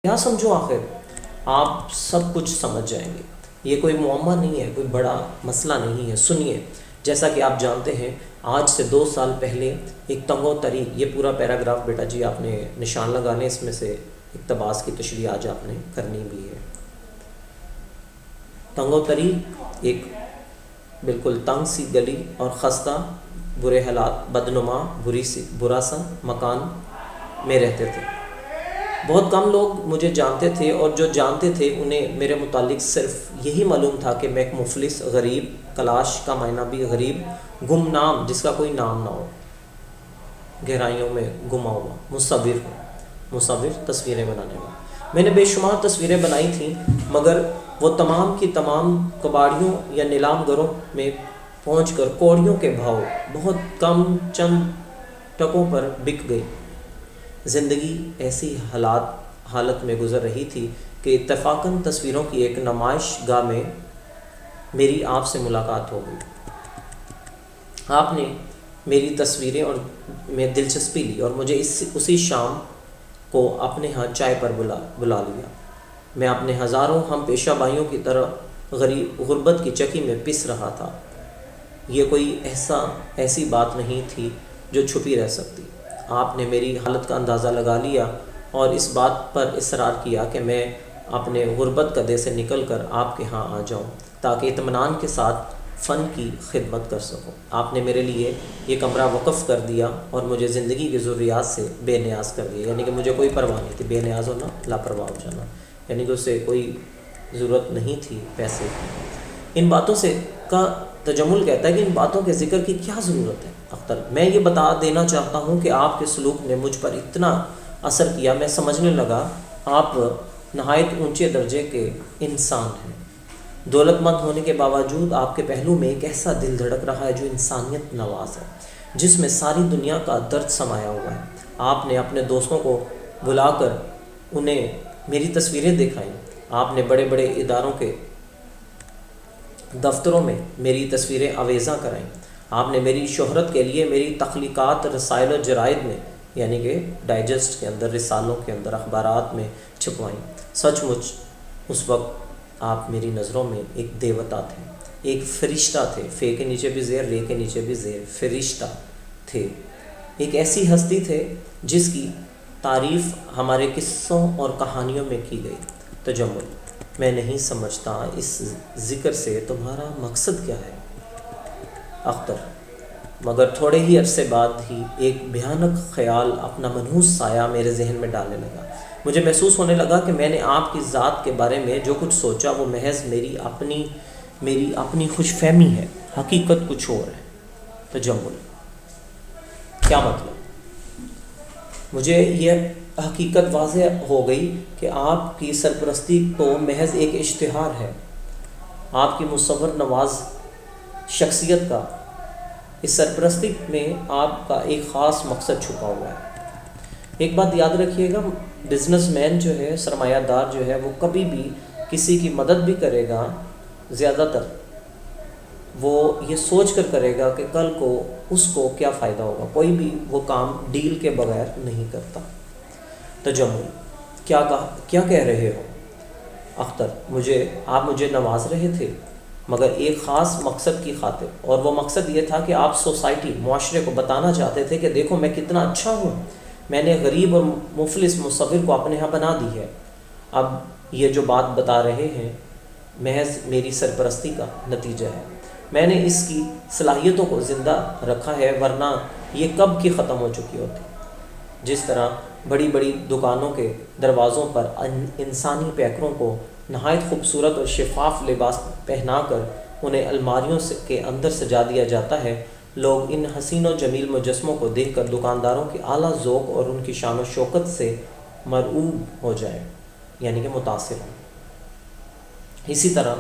کیا سمجھو آخر آپ سب کچھ سمجھ جائیں گے. یہ کوئی معمہ نہیں ہے, کوئی بڑا مسئلہ نہیں ہے. سنیے, جیسا کہ آپ جانتے ہیں آج سے 2 سال پہلے ایک تنگ و طریق, یہ پورا پیراگراف بیٹا جی آپ نے نشان لگانے, اس میں سے اقتباس کی تشریح آج آپ نے کرنی بھی ہے. تنگ و طریق ایک بالکل تنگ سی گلی اور خستہ, برے حالات, بدنما, برا سا مکان میں رہتے تھے. بہت کم لوگ مجھے جانتے تھے, اور جو جانتے تھے انہیں میرے متعلق صرف یہی معلوم تھا کہ میں ایک مفلس, غریب, کلاش کا معنی بھی غریب, گمنام جس کا کوئی نام نہ ہو, گہرائیوں میں گما ہوا مصور ہوں. مصور تصویریں بنانے والا. میں نے بے شمار تصویریں بنائی تھیں, مگر وہ تمام کی تمام کباڑیوں یا نیلام گروں میں پہنچ کر کوڑیوں کے بھاؤ بہت کم چند ٹکوں پر بک گئی. زندگی ایسی حالت میں گزر رہی تھی کہ اتفاقاً تصویروں کی ایک نمائش گاہ میں میری آپ سے ملاقات ہو گئی. آپ نے میری تصویریں اور میں دلچسپی لی اور مجھے اسی شام کو اپنے ہاں چائے پر بلا لیا. میں اپنے ہزاروں ہم پیشہ بھائیوں کی طرح غربت کی چکی میں پس رہا تھا. یہ کوئی ایسی بات نہیں تھی جو چھپی رہ سکتی. آپ نے میری حالت کا اندازہ لگا لیا اور اس بات پر اصرار کیا کہ میں اپنے غربت کدے سے نکل کر آپ کے ہاں آ جاؤں تاکہ اطمینان کے ساتھ فن کی خدمت کر سکوں. آپ نے میرے لیے یہ کمرہ وقف کر دیا اور مجھے زندگی کی ضروریات سے بے نیاز کر دیا. یعنی کہ مجھے کوئی پرواہ نہیں تھی. بے نیاز ہونا, لاپرواہ ہو جانا, یعنی کہ اسے کوئی ضرورت نہیں تھی پیسے کی. ان باتوں سے کا تجمل کہتا ہے کہ ان باتوں کے ذکر کی کیا ضرورت ہے اختر. میں یہ بتا دینا چاہتا ہوں کہ آپ کے سلوک نے مجھ پر اتنا اثر کیا, میں سمجھنے لگا آپ نہایت اونچے درجے کے انسان ہیں. دولت مند ہونے کے باوجود آپ کے پہلو میں ایک ایسا دل دھڑک رہا ہے جو انسانیت نواز ہے, جس میں ساری دنیا کا درد سمایا ہوا ہے. آپ نے اپنے دوستوں کو بلا کر انہیں میری تصویریں دکھائیں. آپ نے بڑے بڑے اداروں کے دفتروں میں میری تصویریں آویزاں کرائیں. آپ نے میری شہرت کے لیے میری تخلیقات رسائل و جرائد میں, یعنی کہ ڈائجسٹ کے اندر, رسالوں کے اندر, اخبارات میں چھپوائیں. سچ مچ اس وقت آپ میری نظروں میں ایک دیوتا تھے, ایک فرشتہ تھے. فے کے نیچے بھی زیر, رے کے نیچے بھی زیر, فرشتہ تھے. ایک ایسی ہستی تھے جس کی تعریف ہمارے قصوں اور کہانیوں میں کی گئی. تجمل, میں نہیں سمجھتا اس ذکر سے تمہارا مقصد کیا ہے اختر. مگر تھوڑے ہی عرصے بعد ہی ایک بھیانک خیال اپنا منحوس سایہ میرے ذہن میں ڈالنے لگا. مجھے محسوس ہونے لگا کہ میں نے آپ کی ذات کے بارے میں جو کچھ سوچا وہ محض میری اپنی خوش فہمی ہے. حقیقت کچھ اور ہے. تجمل, کیا مطلب؟ مجھے یہ حقیقت واضح ہو گئی کہ آپ کی سرپرستی تو محض ایک اشتہار ہے. آپ کی مصور نواز شخصیت کا اس سرپرستی میں آپ کا ایک خاص مقصد چھپا ہوا ہے. ایک بات یاد رکھیے گا, بزنس مین جو ہے, سرمایہ دار جو ہے, وہ کبھی بھی کسی کی مدد بھی کرے گا, زیادہ تر وہ یہ سوچ کر کرے گا کہ کل کو اس کو کیا فائدہ ہوگا. کوئی بھی وہ کام ڈیل کے بغیر نہیں کرتا. تجمل, کیا کہہ رہے ہو اختر؟ آپ مجھے نواز رہے تھے مگر ایک خاص مقصد کی خاطر, اور وہ مقصد یہ تھا کہ آپ سوسائٹی, معاشرے کو بتانا چاہتے تھے کہ دیکھو میں کتنا اچھا ہوں, میں نے غریب اور مفلس مصور کو اپنے ہاں بنا دی ہے. اب یہ جو بات بتا رہے ہیں محض میری سرپرستی کا نتیجہ ہے. میں نے اس کی صلاحیتوں کو زندہ رکھا ہے, ورنہ یہ کب کی ختم ہو چکی ہوتی. جس طرح بڑی بڑی دکانوں کے دروازوں پر انسانی پیکروں کو نہایت خوبصورت اور شفاف لباس پہنا کر انہیں الماریوں کے اندر سجا دیا جاتا ہے, لوگ ان حسین و جمیل مجسموں کو دیکھ کر دکانداروں کے اعلیٰ ذوق اور ان کی شان و شوکت سے مرعوب ہو جائیں, یعنی کہ متاثر ہوں. اسی طرح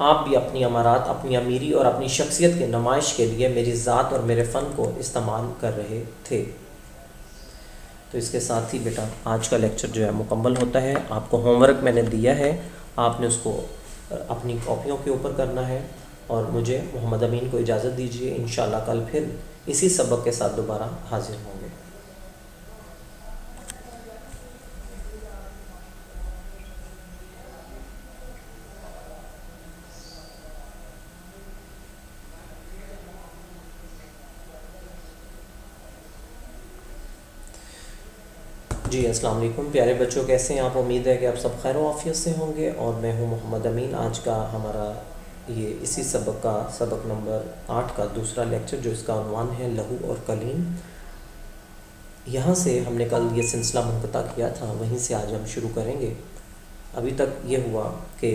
آپ بھی اپنی امارات, اپنی امیری اور اپنی شخصیت کے نمائش کے لیے میری ذات اور میرے فن کو استعمال کر رہے تھے. تو اس کے ساتھ ہی بیٹا آج کا لیکچر جو ہے مکمل ہوتا ہے. آپ کو ہوم ورک میں نے دیا ہے, آپ نے اس کو اپنی کاپیوں کے اوپر کرنا ہے, اور مجھے محمد امین کو اجازت دیجیے. انشاءاللہ کل پھر اسی سبق کے ساتھ دوبارہ حاضر ہوں گے. جی السلام علیکم پیارے بچوں، کیسے ہیں آپ؟ امید ہے کہ آپ سب خیر و عافیت سے ہوں گے، اور میں ہوں محمد امین۔ آج کا ہمارا یہ اسی سبق نمبر 8 کا دوسرا لیکچر، جو اس کا عنوان ہے لہو اور کلیم۔ یہاں سے ہم نے کل یہ سلسلہ منقطع کیا تھا، وہیں سے آج ہم شروع کریں گے۔ ابھی تک یہ ہوا کہ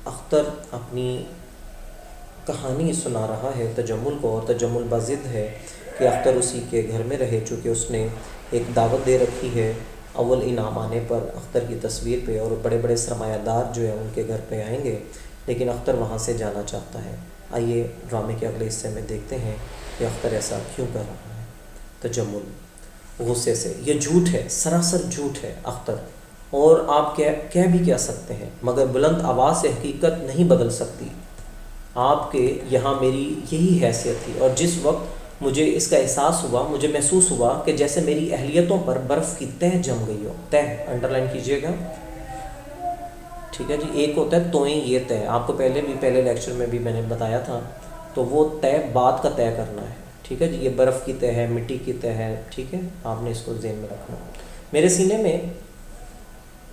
اختر اپنی کہانی سنا رہا ہے تجمل کو، اور تجمل بضد ہے کہ اختر اسی کے گھر میں رہے، چونکہ اس نے ایک دعوت دے رکھی ہے اول انعام آنے پر اختر کی تصویر پہ، اور بڑے بڑے سرمایہ دار جو ہیں ان کے گھر پہ آئیں گے، لیکن اختر وہاں سے جانا چاہتا ہے۔ آئیے ڈرامے کے اگلے حصے میں دیکھتے ہیں کہ اختر ایسا کیوں کر رہا ہے۔ تجمل غصے سے، یہ جھوٹ ہے، سراسر جھوٹ ہے اختر، اور آپ کہہ بھی کیا سکتے ہیں، مگر بلند آواز سے حقیقت نہیں بدل سکتی۔ آپ کے یہاں میری یہی حیثیت تھی، اور جس وقت مجھے اس کا احساس ہوا، مجھے محسوس ہوا کہ جیسے میری اہلیتوں پر برف کی تہ جم گئی ہو۔ تہ انڈر لائن کیجیے گا، ٹھیک ہے جی۔ ایک ہوتا ہے توئیں، یہ تہ آپ کو پہلے لیکچر میں بھی میں نے بتایا تھا، تو وہ طے بات کا طے کرنا ہے، ٹھیک ہے جی۔ یہ برف کی تہ ہے، مٹی کی تہ ہے، ٹھیک ہے، آپ نے اس کو ذہن میں رکھنا۔ میرے سینے میں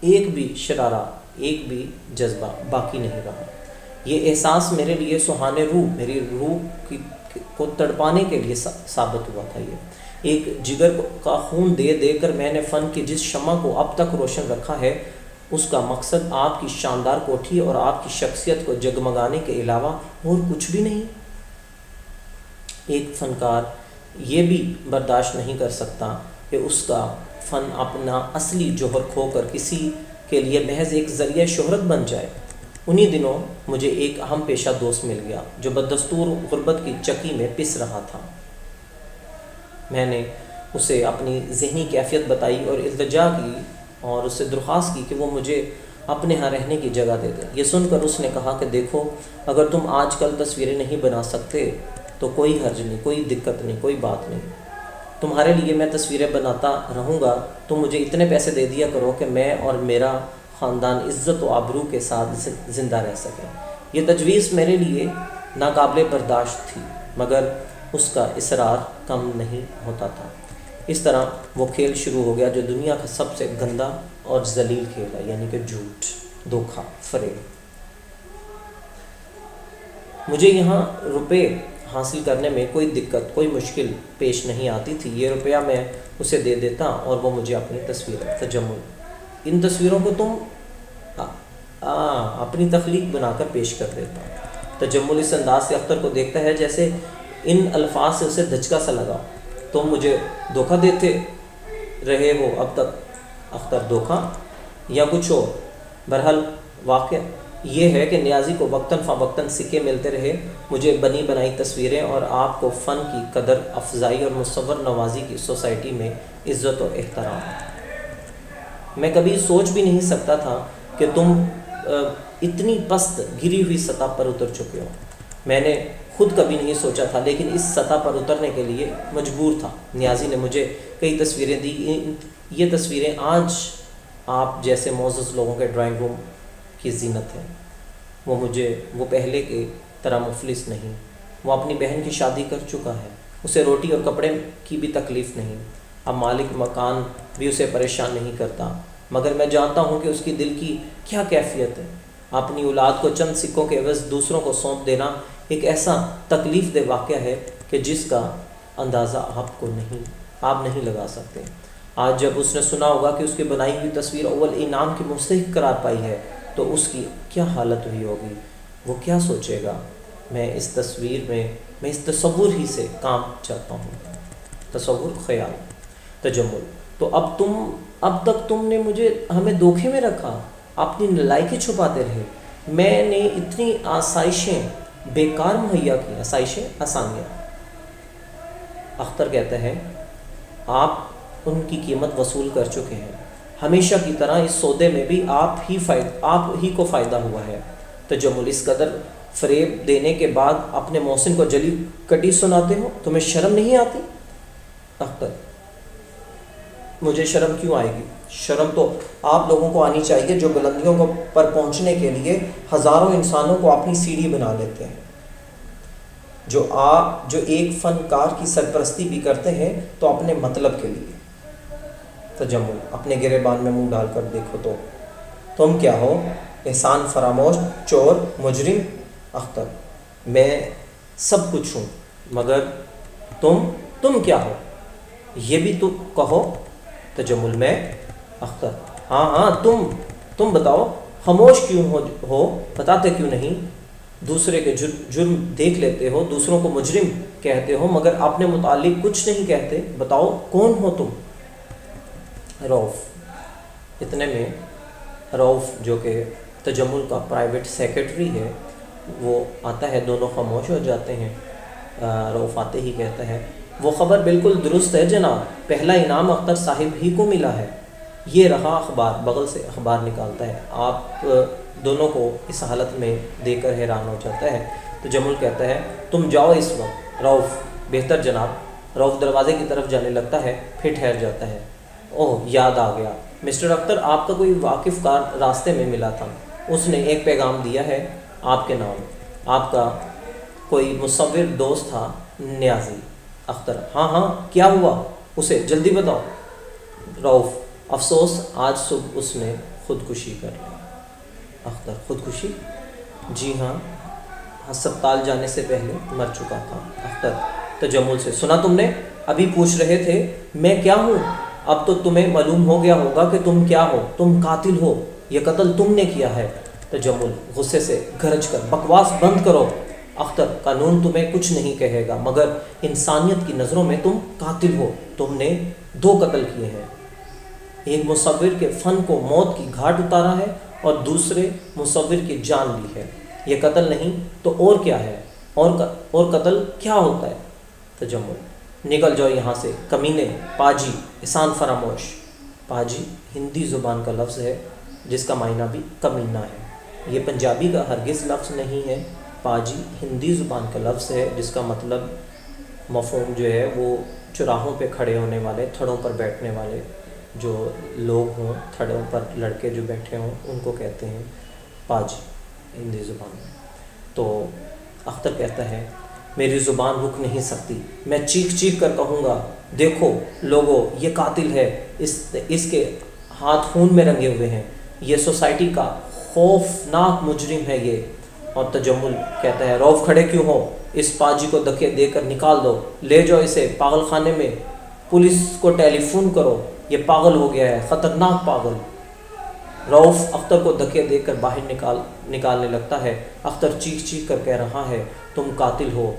ایک بھی شرارہ، ایک بھی جذبہ باقی نہیں رہا۔ یہ احساس میرے لیے سہانے روح، میری روح کو تڑپانے کے لیے ثابت ہوا تھا۔ یہ ایک جگر کا خون دے دے کر میں نے فن کی جس شمع کو اب تک روشن رکھا ہے، اس کا مقصد آپ کی شاندار کوٹھی اور آپ کی شخصیت کو جگمگانے کے علاوہ اور کچھ بھی نہیں۔ ایک فنکار یہ بھی برداشت نہیں کر سکتا کہ اس کا فن اپنا اصلی جوہر کھو کر کسی کے لیے محض ایک ذریعہ شہرت بن جائے۔ انہی دنوں مجھے ایک اہم پیشہ دوست مل گیا، جو بدستور غربت کی چکی میں پس رہا تھا۔ میں نے اسے اپنی ذہنی کیفیت بتائی اور التجا کی، اور اس سے درخواست کی کہ وہ مجھے اپنے ہاں رہنے کی جگہ دے دے۔ یہ سن کر اس نے کہا کہ دیکھو، اگر تم آج کل تصویریں نہیں بنا سکتے تو کوئی حرج نہیں، کوئی دقت نہیں، کوئی بات نہیں۔ تمہارے لیے میں تصویریں بناتا رہوں گا، تم مجھے اتنے پیسے دے دیا کرو کہ میں اور میرا خاندان عزت و آبرو کے ساتھ زندہ رہ سکے۔ یہ تجویز میرے لیے ناقابل برداشت تھی، مگر اس کا اصرار کم نہیں ہوتا تھا۔ اس طرح وہ کھیل شروع ہو گیا جو دنیا کا سب سے گندا اور ذلیل کھیل ہے، یعنی کہ جھوٹ، دھوکہ، فریب۔ مجھے یہاں روپے حاصل کرنے میں کوئی دقت، کوئی مشکل پیش نہیں آتی تھی۔ یہ روپیہ میں اسے دے دیتا اور وہ مجھے اپنی تصویر تجمل، ان تصویروں کو تم اپنی تخلیق بنا کر پیش کر دیتا۔ تجمل اس انداز سے اختر کو دیکھتا ہے جیسے ان الفاظ سے اسے دھچکا سا لگا۔ تم مجھے دھوکہ دیتے رہے ہو اب تک اختر، دھوکہ یا کچھ اور؟ بہرحال واقعہ یہ ہے کہ نیازی کو وقتاً فوقتاً سکے ملتے رہے، مجھے بنی بنائی تصویریں اور آپ کو فن کی قدر افزائی اور مصور نوازی کی سوسائٹی میں عزت و احترام۔ میں کبھی سوچ بھی نہیں سکتا تھا کہ تم اتنی پست گری ہوئی سطح پر اتر چکے ہو۔ میں نے خود کبھی نہیں سوچا تھا، لیکن اس سطح پر اترنے کے لیے مجبور تھا۔ نیازی نے مجھے کئی تصویریں دی۔ یہ تصویریں آج آپ جیسے معزز لوگوں کے ڈرائنگ روم کی زینت ہیں۔ وہ پہلے کی طرح مفلس نہیں، وہ اپنی بہن کی شادی کر چکا ہے، اسے روٹی اور کپڑے کی بھی تکلیف نہیں۔ اب مالک مکان بھی اسے پریشان نہیں کرتا، مگر میں جانتا ہوں کہ اس کی دل کی کیا کیفیت ہے۔ اپنی اولاد کو چند سکوں کے عوض دوسروں کو سونپ دینا ایک ایسا تکلیف دہ واقعہ ہے کہ جس کا اندازہ آپ نہیں لگا سکتے۔ آج جب اس نے سنا ہوگا کہ اس کی بنائی ہوئی تصویر اول انعام کی مستحق قرار پائی ہے، تو اس کی کیا حالت ہوئی ہوگی، وہ کیا سوچے گا۔ میں اس تصور ہی سے کام چاہتا ہوں۔ تصور، خیال، تجمل۔ تو اب تک تم نے ہمیں دھوکے میں رکھا، اپنی نالائکی چھپاتے رہے۔ میں نے اتنی آسائشیں بیکار مہیا کی، آسانیاں۔ اختر کہتا ہے آپ ان کی قیمت وصول کر چکے ہیں، ہمیشہ کی طرح اس سودے میں بھی آپ ہی کو فائدہ ہوا ہے۔ تجمل، اس قدر فریب دینے کے بعد اپنے محسن کو جلی کٹی سناتے ہو، تمہیں شرم نہیں آتی؟ اختر، مجھے شرم کیوں آئے گی؟ شرم تو آپ لوگوں کو آنی چاہیے جو بلندیوں پر پہنچنے کے لیے ہزاروں انسانوں کو اپنی سیڑھی بنا لیتے ہیں، جو ایک فنکار کی سرپرستی بھی کرتے ہیں تو اپنے مطلب کے لیے۔ تجمل اپنے گریبان میں منہ ڈال کر دیکھو تو تم کیا ہو؟ احسان فراموش، چور، مجرم؟ اختر میں سب کچھ ہوں مگر تم کیا ہو یہ بھی تو کہو۔ تجمل میں اختر ہاں تم بتاؤ، خاموش کیوں ہو؟ بتاتے کیوں نہیں؟ دوسرے کے جرم دیکھ لیتے ہو، دوسروں کو مجرم کہتے ہو مگر اپنے متعلق کچھ نہیں کہتے، بتاؤ کون ہو تم؟ رؤف اتنے میں رؤف جو کہ تجمل کا پرائیویٹ سیکرٹری ہے وہ آتا ہے، دونوں خاموش ہو جاتے ہیں۔ رؤف آتے ہی کہتا ہے وہ خبر بالکل درست ہے جناب، پہلا انعام اختر صاحب ہی کو ملا ہے، یہ رہا اخبار۔ بغل سے اخبار نکالتا ہے، آپ دونوں کو اس حالت میں دیکھ کر حیران ہو جاتا ہے۔ تجمل کہتا ہے تم جاؤ اس وقت۔ رؤف بہتر جناب۔ رؤف دروازے کی طرف جانے لگتا ہے، پھر ٹھہر جاتا ہے۔ اوہ یاد آ گیا، مسٹر اختر آپ کا کوئی واقف کار راستے میں ملا تھا، اس نے ایک پیغام دیا ہے آپ کے نام۔ آپ کا کوئی مصور دوست تھا، نیازی۔ اختر ہاں کیا ہوا اسے؟ جلدی بتاؤ۔ رؤف افسوس آج صبح اس نے خودکشی کر لی۔ اختر خودکشی؟ جی ہاں، ہسپتال جانے سے پہلے مر چکا تھا۔ اختر تجمل سے سنا تم نے؟ ابھی پوچھ رہے تھے میں کیا ہوں، اب تو تمہیں معلوم ہو گیا ہوگا کہ تم کیا ہو، تم قاتل ہو، یہ قتل تم نے کیا ہے۔ تجمل غصے سے گرج کر بکواس بند کرو۔ اختر قانون تمہیں کچھ نہیں کہے گا مگر انسانیت کی نظروں میں تم قاتل ہو، تم نے 2 قتل کیے ہیں، ایک مصور کے فن کو موت کی گھاٹ اتارا ہے اور دوسرے مصور کی جان لی ہے، یہ قتل نہیں تو اور کیا ہے؟ اور قتل کیا ہوتا ہے؟ تجمل نکل جاؤ یہاں سے کمینے، پاجی، احسان فراموش۔ پاجی ہندی زبان کا لفظ ہے جس کا معنی بھی کمینہ ہے، یہ پنجابی کا ہرگز لفظ نہیں ہے۔ پاجی ہندی زبان کا لفظ ہے جس کا مطلب مفہوم جو ہے وہ چوراہوں پہ کھڑے ہونے والے، تھڑوں پر بیٹھنے والے جو لوگ ہوں، تھڑوں پر لڑکے جو بیٹھے ہوں ان کو کہتے ہیں پاجی ہندی زبان میں۔ تو اختر کہتا ہے میری زبان رک نہیں سکتی، میں چیخ کر کہوں گا دیکھو لوگو یہ قاتل ہے، اس کے ہاتھ خون میں رنگے ہوئے ہیں، یہ سوسائٹی کا خوفناک مجرم ہے یہ۔ اور تجمل کہتا ہے رؤف کھڑے کیوں ہو؟ اس پاجی کو دھکے دے کر نکال دو، لے جاؤ اسے پاگل خانے میں، پولیس کو ٹیلی فون کرو، یہ پاگل ہو گیا ہے، خطرناک پاگل۔ رؤف اختر کو دھکے دے کر باہر نکالنے لگتا ہے۔ اختر چیخ کر کہہ رہا ہے تم قاتل ہو،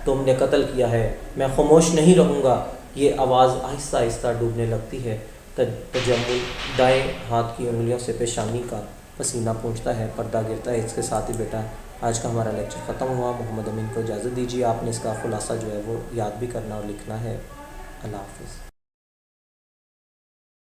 تم نے قتل کیا ہے، میں خاموش نہیں رہوں گا۔ یہ آواز آہستہ آہستہ ڈوبنے لگتی ہے۔ تجمل دائیں ہاتھ کی انگلیوں سے پیشانی کا پسینہ پونچھتا ہے، پردہ گرتا ہے۔ اس کے ساتھ ہی بیٹا آج کا ہمارا لیکچر ختم ہوا۔ محمد امین کو اجازت دیجیے، آپ نے اس کا خلاصہ جو ہے وہ یاد بھی کرنا اور لکھنا ہے۔ اللہ حافظ۔